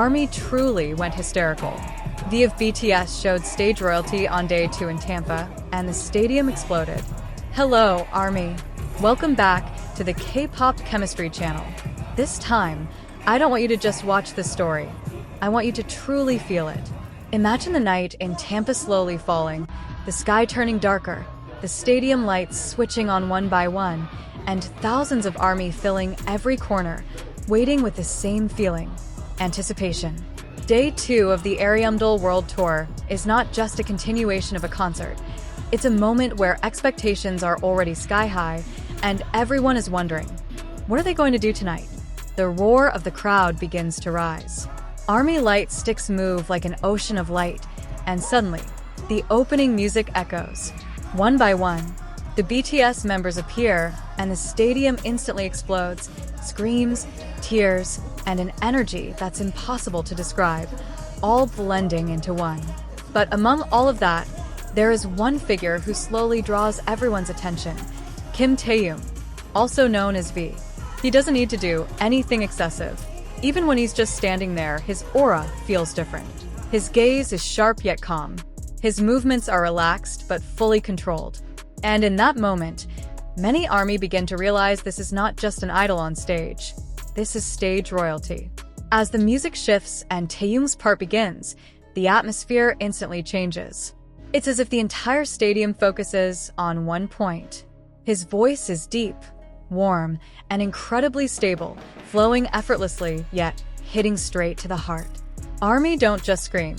ARMY truly went hysterical. V of BTS showed stage royalty on day 2 in Tampa, and the stadium exploded. Hello, ARMY. Welcome back to the K-pop chemistry channel. This time, I don't want you to just watch the story. I want you to truly feel it. Imagine the night in Tampa slowly falling, the sky turning darker, the stadium lights switching on one by one, and thousands of ARMY filling every corner, waiting with the same feeling: anticipation. Day 2 of the Arirang Tampa World Tour is not just a continuation of a concert. It's a moment where expectations are already sky high, and everyone is wondering, what are they going to do tonight? The roar of the crowd begins to rise. ARMY light sticks move like an ocean of light, and suddenly, the opening music echoes. One by one, the BTS members appear, and the stadium instantly explodes. Screams, tears, and an energy that's impossible to describe, all blending into one. But among all of that, there is one figure who slowly draws everyone's attention: Taehyung, also known as V. He doesn't need to do anything excessive. Even when he's just standing there, his aura feels different. His gaze is sharp yet calm. His movements are relaxed but fully controlled. And in that moment, many ARMY begin to realize this is not just an idol on stage. This is stage royalty. As the music shifts and Taehyung's part begins, the atmosphere instantly changes. It's as if the entire stadium focuses on one point. His voice is deep, warm, and incredibly stable, flowing effortlessly, yet hitting straight to the heart. ARMY don't just scream.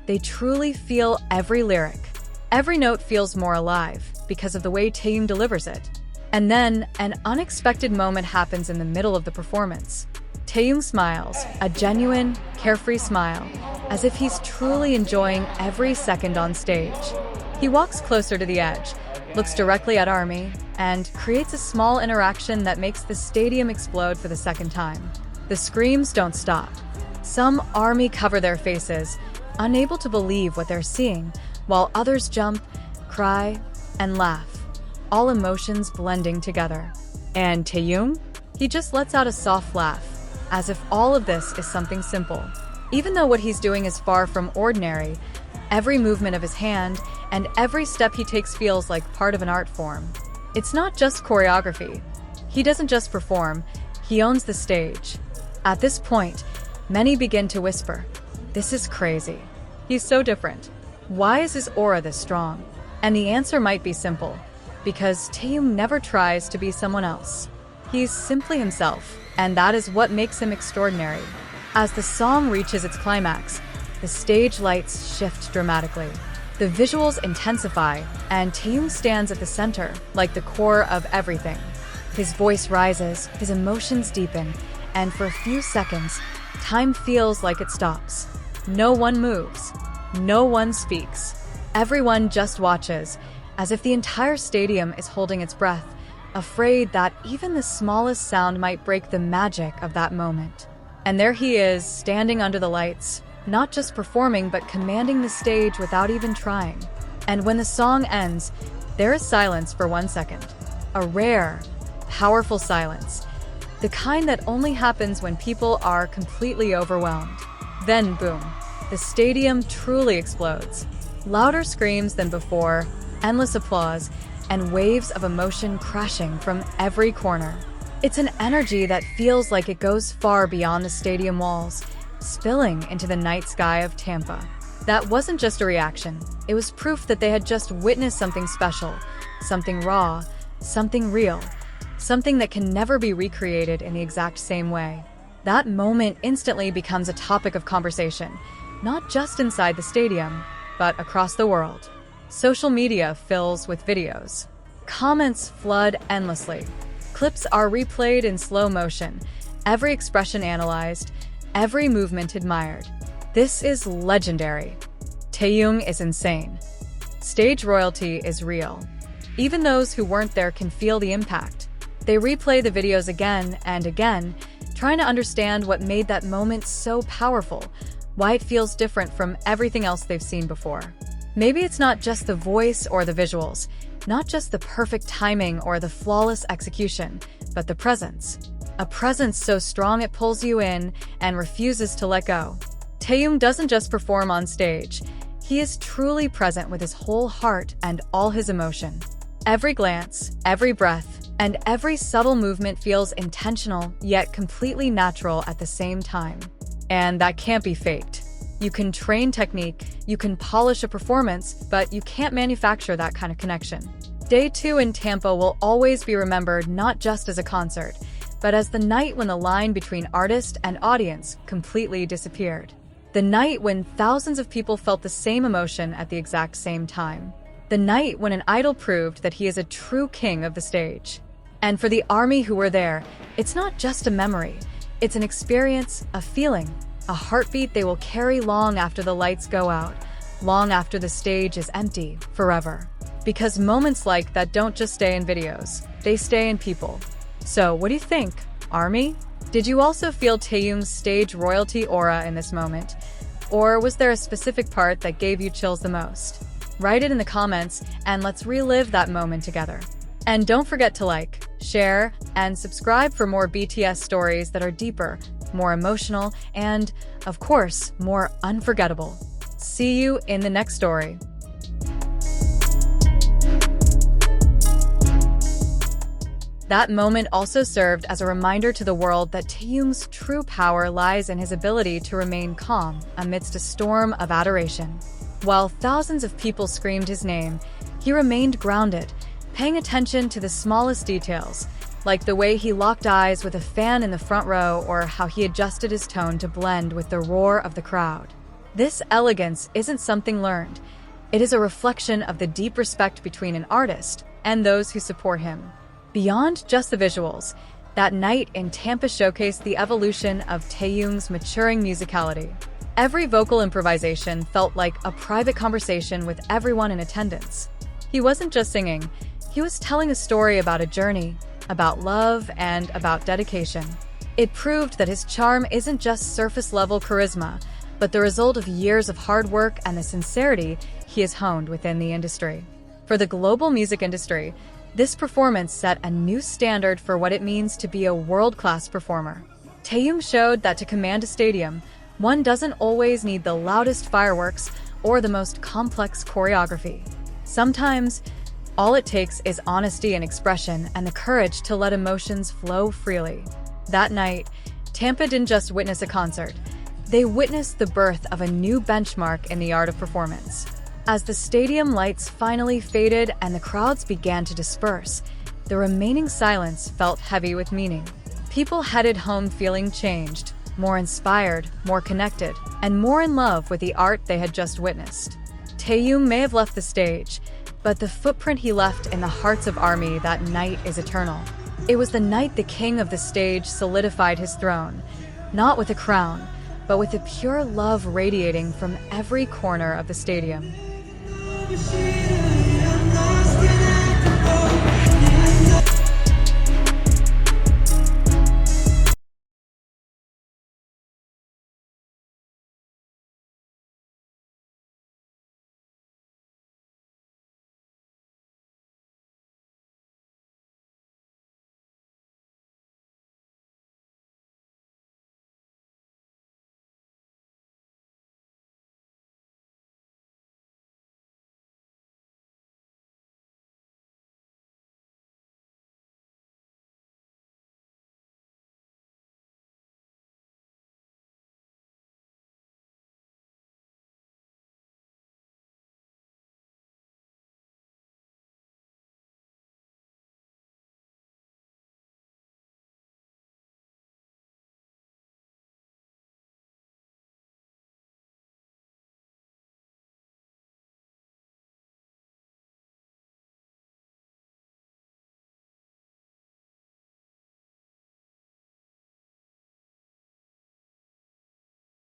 They truly feel every lyric. Every note feels more alive because of the way Taehyung delivers it. And then, an unexpected moment happens in the middle of the performance. Taehyung smiles, a genuine, carefree smile, as if he's truly enjoying every second on stage. He walks closer to the edge, looks directly at ARMY, and creates a small interaction that makes the stadium explode for the second time. The screams don't stop. Some ARMY cover their faces, unable to believe what they're seeing, while others jump, cry, and laugh, all emotions blending together. And Taehyung? He just lets out a soft laugh, as if all of this is something simple. Even though what he's doing is far from ordinary, every movement of his hand and every step he takes feels like part of an art form. It's not just choreography. He doesn't just perform, he owns the stage. At this point, many begin to whisper, "This is crazy. He's so different. Why is his aura this strong?" And the answer might be simple, because Taehyung never tries to be someone else. He's simply himself, and that is what makes him extraordinary. As the song reaches its climax, the stage lights shift dramatically. The visuals intensify, and Taehyung stands at the center, like the core of everything. His voice rises, his emotions deepen, and for a few seconds, time feels like it stops. No one moves. No one speaks. Everyone just watches, as if the entire stadium is holding its breath, afraid that even the smallest sound might break the magic of that moment. And there he is, standing under the lights, not just performing but commanding the stage without even trying. And when the song ends, there is silence for 1 second. A rare, powerful silence. The kind that only happens when people are completely overwhelmed. Then boom, the stadium truly explodes. Louder screams than before, endless applause, and waves of emotion crashing from every corner. It's an energy that feels like it goes far beyond the stadium walls, spilling into the night sky of Tampa. That wasn't just a reaction. It was proof that they had just witnessed something special, something raw, something real, something that can never be recreated in the exact same way. That moment instantly becomes a topic of conversation, not just inside the stadium, but across the world. Social media fills with videos. Comments flood endlessly. Clips are replayed in slow motion, every expression analyzed, every movement admired. This is legendary. Taehyung is insane. Stage royalty is real. Even those who weren't there can feel the impact. They replay the videos again and again, trying to understand what made that moment so powerful, why it feels different from everything else they've seen before. Maybe it's not just the voice or the visuals, not just the perfect timing or the flawless execution, but the presence. A presence so strong it pulls you in and refuses to let go. Taehyung doesn't just perform on stage. He is truly present with his whole heart and all his emotion. Every glance, every breath, and every subtle movement feels intentional, yet completely natural at the same time. And that can't be faked. You can train technique, you can polish a performance, but you can't manufacture that kind of connection. Day 2 in Tampa will always be remembered not just as a concert, but as the night when the line between artist and audience completely disappeared. The night when thousands of people felt the same emotion at the exact same time. The night when an idol proved that he is a true king of the stage. And for the ARMY who were there, it's not just a memory. It's an experience, a feeling, a heartbeat they will carry long after the lights go out, long after the stage is empty, forever. Because moments like that don't just stay in videos, they stay in people. So, what do you think, ARMY? Did you also feel Taehyung's stage royalty aura in this moment? Or was there a specific part that gave you chills the most? Write it in the comments, and let's relive that moment together. And don't forget to like, share, and subscribe for more BTS stories that are deeper, more emotional, and, of course, more unforgettable. See you in the next story. That moment also served as a reminder to the world that Taehyung's true power lies in his ability to remain calm amidst a storm of adoration. While thousands of people screamed his name, he remained grounded, paying attention to the smallest details, like the way he locked eyes with a fan in the front row or how he adjusted his tone to blend with the roar of the crowd. This elegance isn't something learned. It is a reflection of the deep respect between an artist and those who support him. Beyond just the visuals, that night in Tampa showcased the evolution of Taehyung's maturing musicality. Every vocal improvisation felt like a private conversation with everyone in attendance. He wasn't just singing, he was telling a story about a journey, about love, and about dedication. It proved that his charm isn't just surface-level charisma, but the result of years of hard work and the sincerity he has honed within the industry. For the global music industry, this performance set a new standard for what it means to be a world-class performer. Taehyung showed that to command a stadium, one doesn't always need the loudest fireworks or the most complex choreography. Sometimes, all it takes is honesty and expression and the courage to let emotions flow freely. That night, Tampa didn't just witness a concert. They witnessed the birth of a new benchmark in the art of performance. As the stadium lights finally faded and the crowds began to disperse, the remaining silence felt heavy with meaning. People headed home feeling changed, more inspired, more connected, and more in love with the art they had just witnessed. Taehyung may have left the stage, but the footprint he left in the hearts of ARMY that night is eternal. It was the night the king of the stage solidified his throne, not with a crown, but with a pure love radiating from every corner of the stadium.